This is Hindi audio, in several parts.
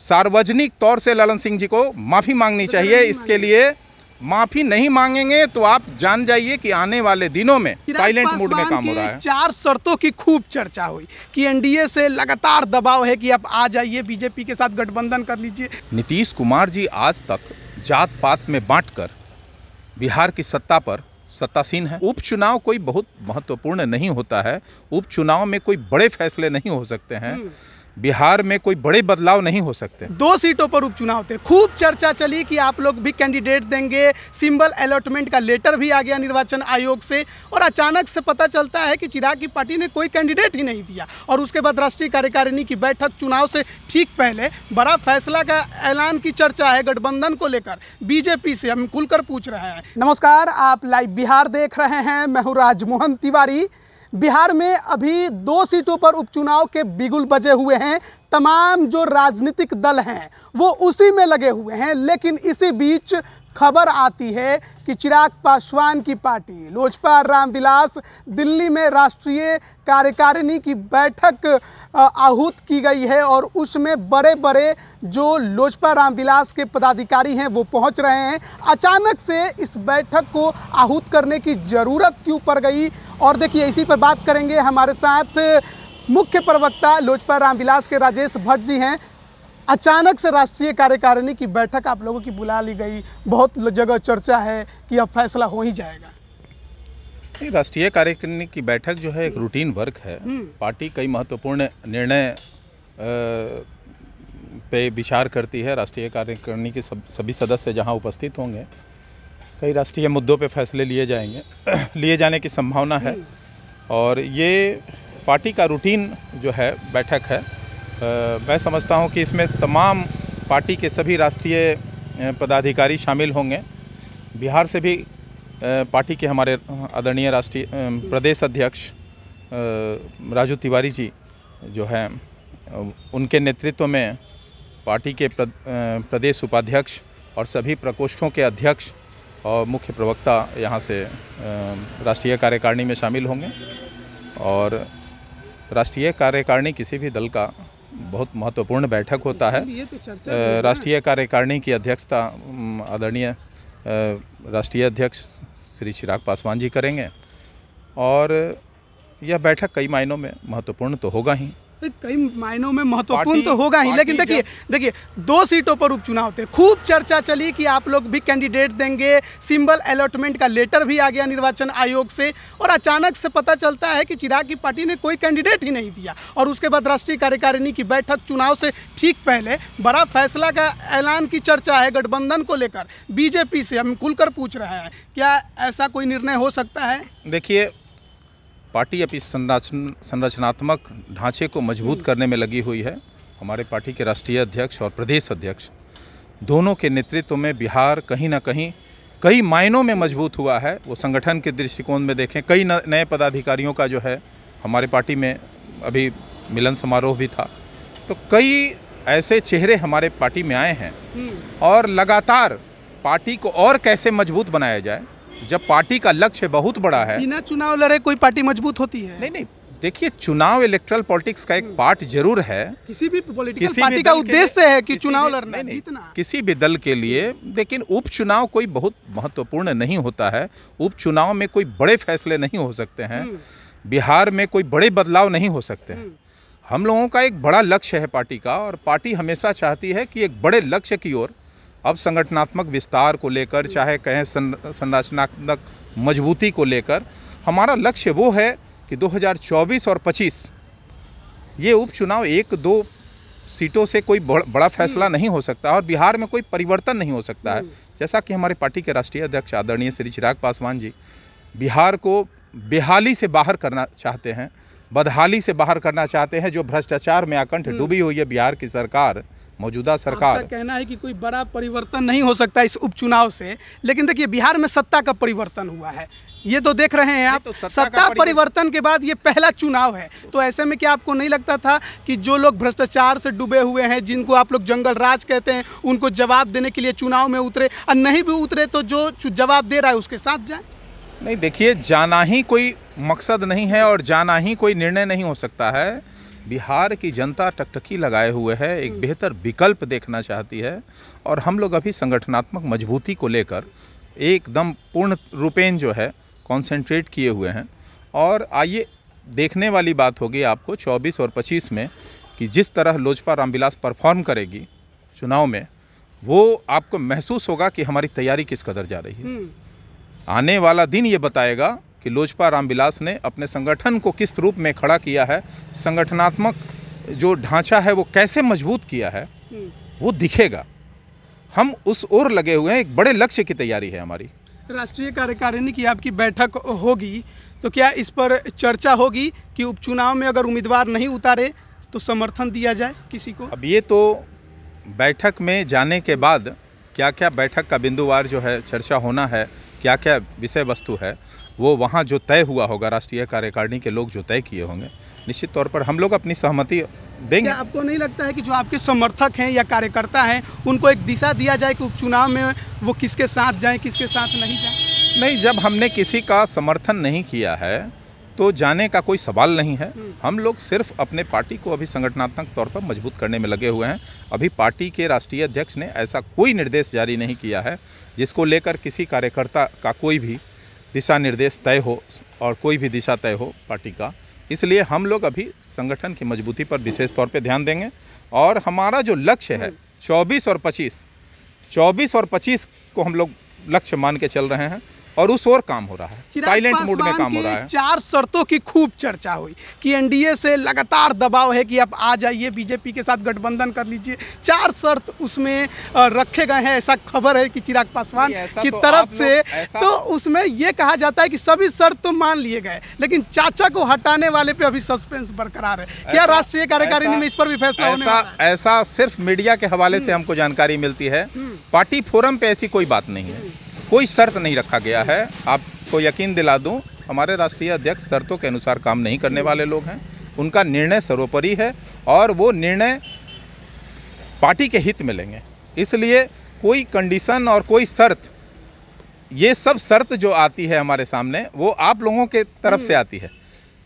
सार्वजनिक तौर से ललन सिंह जी को माफ़ी मांगनी चाहिए। इसके लिए माफ़ी नहीं मांगेंगे तो आप जान जाइए कि आने वाले दिनों में साइलेंट मूड में काम हो रहा है। 4 शर्तों की खूब चर्चा हुई कि एनडीए से लगातार दबाव है कि आप आ जाइए, बीजेपी के साथ गठबंधन कर लीजिए। नीतीश कुमार जी आज तक जात पात में बांटकर बिहार की सत्ता पर सत्तासीन है। उपचुनाव कोई बहुत महत्वपूर्ण नहीं होता है, उपचुनाव में कोई बड़े फैसले नहीं हो सकते हैं, बिहार में कोई बड़े बदलाव नहीं हो सकते। 2 सीटों पर उपचुनाव थे, खूब चर्चा चली कि आप लोग भी कैंडिडेट देंगे, सिंबल अलॉटमेंट का लेटर भी आ गया निर्वाचन आयोग से, और अचानक से पता चलता है कि चिराग की पार्टी ने कोई कैंडिडेट ही नहीं दिया। और उसके बाद राष्ट्रीय कार्यकारिणी की बैठक चुनाव से ठीक पहले बड़ा फैसला का ऐलान की चर्चा है गठबंधन को लेकर। बीजेपी से हम खुलकर पूछ रहे हैं। नमस्कार, आप लाइव बिहार देख रहे हैं, मैं हूँ राजमोहन तिवारी। बिहार में अभी 2 सीटों पर उपचुनाव के बिगुल बजे हुए हैं। तमाम जो राजनीतिक दल हैं वो उसी में लगे हुए हैं, लेकिन इसी बीच खबर आती है कि चिराग पासवान की पार्टी लोजपा रामविलास दिल्ली में राष्ट्रीय कार्यकारिणी की बैठक आहूत की गई है, और उसमें बड़े बड़े जो लोजपा रामविलास के पदाधिकारी हैं वो पहुंच रहे हैं। अचानक से इस बैठक को आहूत करने की ज़रूरत क्यों पड़ गई, और देखिए इसी पर बात करेंगे। हमारे साथ मुख्य प्रवक्ता लोजपा रामविलास के राजेश भट्ट जी हैं। अचानक से राष्ट्रीय कार्यकारिणी की बैठक आप लोगों की बुला ली गई, बहुत जगह चर्चा है कि अब फैसला हो ही जाएगा। राष्ट्रीय कार्यकारिणी की बैठक जो है एक रूटीन वर्क है। पार्टी कई महत्वपूर्ण निर्णय पे विचार करती है। राष्ट्रीय कार्यकारिणी के सभी सदस्य जहां उपस्थित होंगे, कई राष्ट्रीय मुद्दों पे फैसले लिए जाएंगे, लिए जाने की संभावना है, और ये पार्टी का रूटीन जो है बैठक है। मैं समझता हूं कि इसमें तमाम पार्टी के सभी राष्ट्रीय पदाधिकारी शामिल होंगे। बिहार से भी पार्टी के हमारे आदरणीय राष्ट्रीय प्रदेश अध्यक्ष राजू तिवारी जी जो हैं, उनके नेतृत्व में पार्टी के प्रदेश उपाध्यक्ष और सभी प्रकोष्ठों के अध्यक्ष और मुख्य प्रवक्ता यहाँ से राष्ट्रीय कार्यकारिणी में शामिल होंगे। और राष्ट्रीय कार्यकारिणी किसी भी दल का बहुत महत्वपूर्ण बैठक होता है। राष्ट्रीय कार्यकारिणी की अध्यक्षता आदरणीय राष्ट्रीय अध्यक्ष श्री चिराग पासवान जी करेंगे, और यह बैठक कई मायनों में महत्वपूर्ण तो होगा ही। कई मायनों में महत्वपूर्ण तो होगा ही, लेकिन देखिए 2 सीटों पर उपचुनाव थे, खूब चर्चा चली कि आप लोग भी कैंडिडेट देंगे, सिंबल अलॉटमेंट का लेटर भी आ गया निर्वाचन आयोग से, और अचानक से पता चलता है कि चिराग की पार्टी ने कोई कैंडिडेट ही नहीं दिया। और उसके बाद राष्ट्रीय कार्यकारिणी की बैठक चुनाव से ठीक पहले बड़ा फैसला का ऐलान की चर्चा है गठबंधन को लेकर। बीजेपी से हम खुलकर पूछ रहे हैं, क्या ऐसा कोई निर्णय हो सकता है? देखिए, पार्टी अपनी संरचनात्मक ढांचे को मजबूत करने में लगी हुई है। हमारे पार्टी के राष्ट्रीय अध्यक्ष और प्रदेश अध्यक्ष दोनों के नेतृत्व में बिहार कहीं ना कहीं कई मायनों में मजबूत हुआ है। वो संगठन के दृष्टिकोण में देखें, कई नए पदाधिकारियों का जो है हमारे पार्टी में अभी मिलन समारोह भी था, तो कई ऐसे चेहरे हमारे पार्टी में आए हैं। और लगातार पार्टी को और कैसे मजबूत बनाया जाए, जब पार्टी का लक्ष्य बहुत बड़ा है। बिना चुनाव लड़े कोई पार्टी मजबूत होती है? नहीं, देखिए, चुनाव इलेक्ट्रल पॉलिटिक्स का एक पार्ट जरूर है। किसी भी पॉलिटिकल पार्टी का उद्देश्य है कि चुनाव लड़ना, जीतना किसी भी दल के लिए। लेकिन उपचुनाव कोई बहुत महत्वपूर्ण नहीं होता है, उपचुनाव में कोई बड़े फैसले नहीं हो सकते हैं, बिहार में कोई बड़े बदलाव नहीं हो सकते हैं। हम लोगों का एक बड़ा लक्ष्य है पार्टी का, और पार्टी हमेशा चाहती है कि एक बड़े लक्ष्य की ओर, अब संगठनात्मक विस्तार को लेकर, चाहे कहें संरचनात्मक मजबूती को लेकर, हमारा लक्ष्य वो है कि 2024 और 25 ये उपचुनाव 1-2 सीटों से कोई बड़ा फैसला नहीं हो सकता, और बिहार में कोई परिवर्तन नहीं हो सकता है। जैसा कि हमारे पार्टी के राष्ट्रीय अध्यक्ष आदरणीय श्री चिराग पासवान जी बिहार को बेहाली से बाहर करना चाहते हैं, बदहाली से बाहर करना चाहते हैं। जो भ्रष्टाचार में आकंठ डूबी हुई है बिहार की सरकार, मौजूदा सरकार, आपका कहना है कि कोई बड़ा परिवर्तन नहीं हो सकता इस उपचुनाव से। लेकिन देखिए, बिहार में सत्ता का परिवर्तन हुआ है, ये तो देख रहे हैं आप। तो सत्ता परिवर्तन के बाद ये पहला चुनाव है, तो ऐसे में क्या आपको नहीं लगता था कि जो लोग भ्रष्टाचार से डूबे हुए हैं, जिनको आप लोग जंगल राज कहते हैं, उनको जवाब देने के लिए चुनाव में उतरे, और नहीं भी उतरे तो जो जवाब दे रहा है उसके साथ जाए? नहीं, देखिए, जाना ही कोई मकसद नहीं है और जाना ही कोई निर्णय नहीं हो सकता है। बिहार की जनता टकटकी लगाए हुए है, एक बेहतर विकल्प देखना चाहती है और हम लोग अभी संगठनात्मक मजबूती को लेकर एकदम पूर्ण रूपेण जो है कॉन्सेंट्रेट किए हुए हैं। और आइए देखने वाली बात होगी आपको 24 और 25 में कि जिस तरह लोजपा रामविलास परफॉर्म करेगी चुनाव में, वो आपको महसूस होगा कि हमारी तैयारी किस कदर जा रही है। आने वाला दिन ये बताएगा कि लोजपा रामविलास ने अपने संगठन को किस रूप में खड़ा किया है, संगठनात्मक जो ढांचा है वो कैसे मजबूत किया है, वो दिखेगा। हम उस ओर लगे हुए हैं, एक बड़े लक्ष्य की तैयारी है हमारी। राष्ट्रीय कार्यकारिणी की आपकी बैठक होगी तो क्या इस पर चर्चा होगी कि उपचुनाव में अगर उम्मीदवार नहीं उतारे तो समर्थन दिया जाए किसी को? अब ये तो बैठक में जाने के बाद क्या क्या बैठक का बिंदुवार जो है चर्चा होना है, क्या क्या विषय वस्तु है, वो वहाँ जो तय हुआ होगा, राष्ट्रीय कार्यकारिणी के लोग जो तय किए होंगे, निश्चित तौर पर हम लोग अपनी सहमति देंगे। क्या आपको नहीं लगता है कि जो आपके समर्थक हैं या कार्यकर्ता हैं उनको एक दिशा दिया जाए कि उपचुनाव में वो किसके साथ जाएं, किसके साथ नहीं जाएं? नहीं, जब हमने किसी का समर्थन नहीं किया है तो जाने का कोई सवाल नहीं है। हम लोग सिर्फ अपने पार्टी को अभी संगठनात्मक तौर पर मजबूत करने में लगे हुए हैं। अभी पार्टी के राष्ट्रीय अध्यक्ष ने ऐसा कोई निर्देश जारी नहीं किया है जिसको लेकर किसी कार्यकर्ता का कोई भी दिशा निर्देश तय हो और कोई भी दिशा तय हो पार्टी का। इसलिए हम लोग अभी संगठन की मजबूती पर विशेष तौर पे ध्यान देंगे और हमारा जो लक्ष्य है 24 और 25 को हम लोग लक्ष्य मान के चल रहे हैं और उस ओर काम हो रहा है, साइलेंट मोड में काम हो रहा है। 4 शर्तों की खूब चर्चा हुई कि एनडीए से लगातार दबाव है कि आप आ जाइए, बीजेपी के साथ गठबंधन कर लीजिए। 4 शर्त उसमें रखे गए हैं, ऐसा खबर है कि चिराग पासवान की तरफ से। तो उसमें यह कहा जाता है कि सभी शर्त तो मान लिए गए, लेकिन चाचा को हटाने वाले पे अभी सस्पेंस बरकरार है। क्या राष्ट्रीय कार्यकारिणी में इस पर भी फैसला होने वाला है? ऐसा सिर्फ मीडिया के हवाले से हमको जानकारी मिलती है। पार्टी फोरम पे ऐसी कोई बात नहीं है, कोई शर्त नहीं रखा गया है। आपको यकीन दिला दूं, हमारे राष्ट्रीय अध्यक्ष शर्तों के अनुसार काम नहीं करने वाले लोग हैं। उनका निर्णय सर्वोपरि है और वो निर्णय पार्टी के हित में लेंगे। इसलिए कोई कंडीशन और कोई शर्त, ये सब शर्त जो आती है हमारे सामने वो आप लोगों के तरफ से आती है।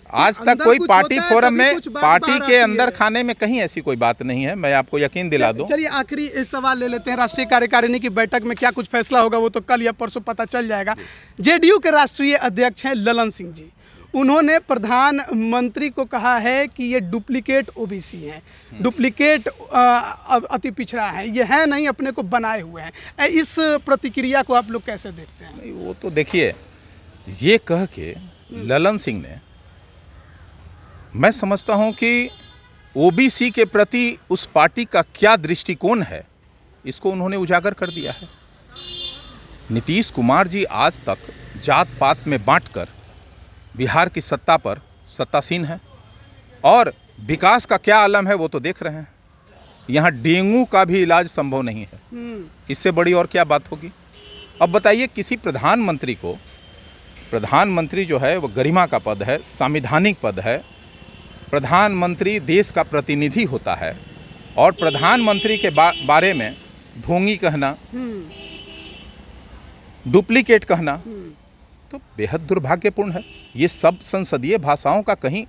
आज तक कोई पार्टी फोरम में पार्टी के अंदर खाने में कहीं ऐसी कोई बात नहीं है, मैं आपको यकीन दिला दूं। चलिए आखिरी सवाल ले लेते हैं। राष्ट्रीय कार्यकारिणी की बैठक में क्या कुछ फैसला होगा वो तो कल या परसों पता चल जाएगा। जेडीयू के राष्ट्रीय अध्यक्ष हैं ललन सिंह जी, उन्होंने प्रधानमंत्री को कहा है कि ये डुप्लीकेट ओबीसी हैं, डुप्लीकेट अति पिछड़ा है, ये है नहीं, अपने को बनाए हुए हैं। इस प्रतिक्रिया को आप लोग कैसे देखते हैं? नहीं, वो तो देखिए, ये कह के ललन सिंह ने, मैं समझता हूं कि ओबीसी के प्रति उस पार्टी का क्या दृष्टिकोण है, इसको उन्होंने उजागर कर दिया है। नीतीश कुमार जी आज तक जात पात में बांटकर बिहार की सत्ता पर सत्तासीन है और विकास का क्या आलम है वो तो देख रहे हैं। यहाँ डेंगू का भी इलाज संभव नहीं है, इससे बड़ी और क्या बात होगी। अब बताइए, किसी प्रधानमंत्री को, प्रधानमंत्री जो है वो गरिमा का पद है, संवैधानिक पद है, प्रधानमंत्री देश का प्रतिनिधि होता है और प्रधानमंत्री के बारे में ढोंगी कहना, डुप्लीकेट कहना तो बेहद दुर्भाग्यपूर्ण है। ये सब संसदीय भाषाओं का कहीं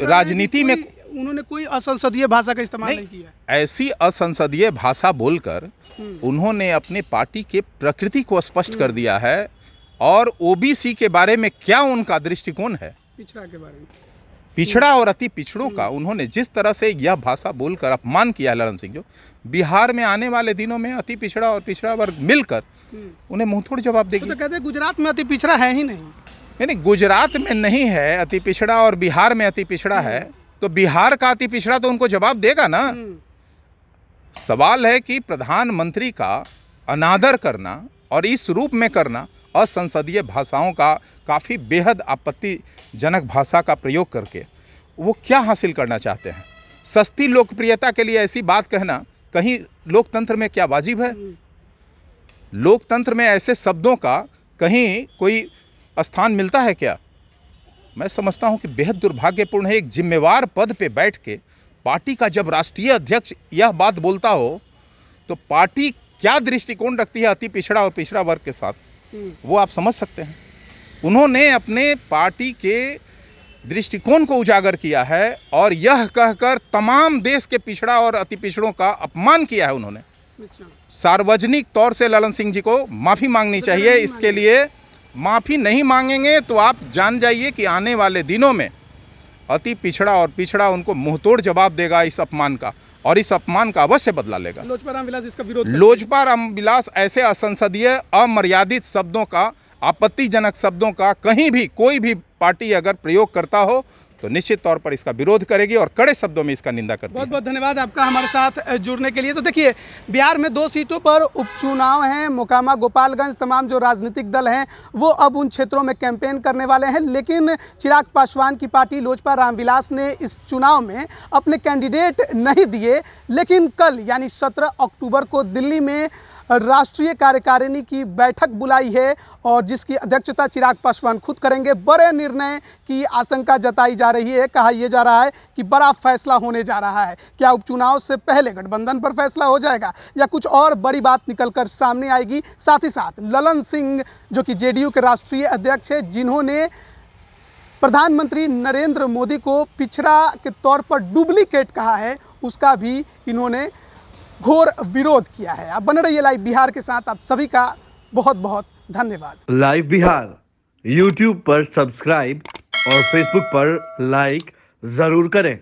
राजनीति में उन्होंने कोई असंसदीय भाषा का इस्तेमाल नहीं किया। ऐसी असंसदीय भाषा बोलकर उन्होंने अपने पार्टी के प्रकृति को स्पष्ट कर दिया है और ओबीसी के बारे में क्या उनका दृष्टिकोण है, पिछड़ा के बारे में, पिछड़ा और अति पिछड़ों का उन्होंने जिस तरह से यह भाषा बोलकर अपमान किया है ललन सिंह, जो बिहार में आने वाले दिनों में अति पिछड़ा और पिछड़ा वर्ग मिलकर उन्हें मुंहतोड़ जवाब देगी। तो कहते हैं गुजरात में अति पिछड़ा है ही नहीं। नहीं, गुजरात में नहीं है अति पिछड़ा और बिहार में अति पिछड़ा है, तो बिहार का अति पिछड़ा तो उनको जवाब देगा ना। सवाल है कि प्रधानमंत्री का अनादर करना और इस रूप में करना, असंसदीय भाषाओं का, काफ़ी बेहद आपत्तिजनक भाषा का प्रयोग करके वो क्या हासिल करना चाहते हैं। सस्ती लोकप्रियता के लिए ऐसी बात कहना कहीं लोकतंत्र में क्या वाजिब है? लोकतंत्र में ऐसे शब्दों का कहीं कोई स्थान मिलता है क्या? मैं समझता हूं कि बेहद दुर्भाग्यपूर्ण है। एक जिम्मेवार पद पे बैठ के पार्टी का जब राष्ट्रीय अध्यक्ष यह बात बोलता हो तो पार्टी क्या दृष्टिकोण रखती है अति पिछड़ा और पिछड़ा वर्ग के साथ, वो आप समझ सकते हैं। उन्होंने अपने पार्टी के दृष्टिकोण को उजागर किया है और यह कहकर तमाम देश के पिछड़ा और अति पिछड़ों का अपमान किया है उन्होंने। सार्वजनिक तौर से ललन सिंह जी को माफ़ी मांगनी चाहिए। इसके लिए माफ़ी नहीं मांगेंगे तो आप जान जाइए कि आने वाले दिनों में अति पिछड़ा और पिछड़ा उनको मुंहतोड़ जवाब देगा इस अपमान का, और इस अपमान का अवश्य बदला लेगा। लोजपा रामविलास इसका विरोध लोजपा रामविलास ऐसे असंसदीय, अमर्यादित शब्दों का, आपत्तिजनक शब्दों का कहीं भी कोई भी पार्टी अगर प्रयोग करता हो तो निश्चित तौर पर इसका विरोध करेगी और कड़े शब्दों में इसका निंदा करती है। बहुत बहुत धन्यवाद आपका हमारे साथ जुड़ने के लिए। तो देखिए, बिहार में 2 सीटों पर उपचुनाव हैं, मोकामा, गोपालगंज। तमाम जो राजनीतिक दल हैं वो अब उन क्षेत्रों में कैंपेन करने वाले हैं, लेकिन चिराग पासवान की पार्टी लोजपा रामविलास ने इस चुनाव में अपने कैंडिडेट नहीं दिए। लेकिन कल यानी 17 अक्टूबर को दिल्ली में राष्ट्रीय कार्यकारिणी की बैठक बुलाई है और जिसकी अध्यक्षता चिराग पासवान खुद करेंगे। बड़े निर्णय की आशंका जताई जा रही है। कहा यह जा रहा है कि बड़ा फैसला होने जा रहा है। क्या उपचुनाव से पहले गठबंधन पर फैसला हो जाएगा या कुछ और बड़ी बात निकलकर सामने आएगी? साथ ही साथ ललन सिंह जो कि जेडीयू के राष्ट्रीय अध्यक्ष है, जिन्होंने प्रधानमंत्री नरेंद्र मोदी को पिछड़ा के तौर पर डुप्लीकेट कहा है, उसका भी इन्होंने घोर विरोध किया है। आप बने रहिए लाइव बिहार के साथ। आप सभी का बहुत बहुत धन्यवाद। लाइव बिहार यूट्यूब पर सब्सक्राइब और फेसबुक पर लाइक जरूर करें।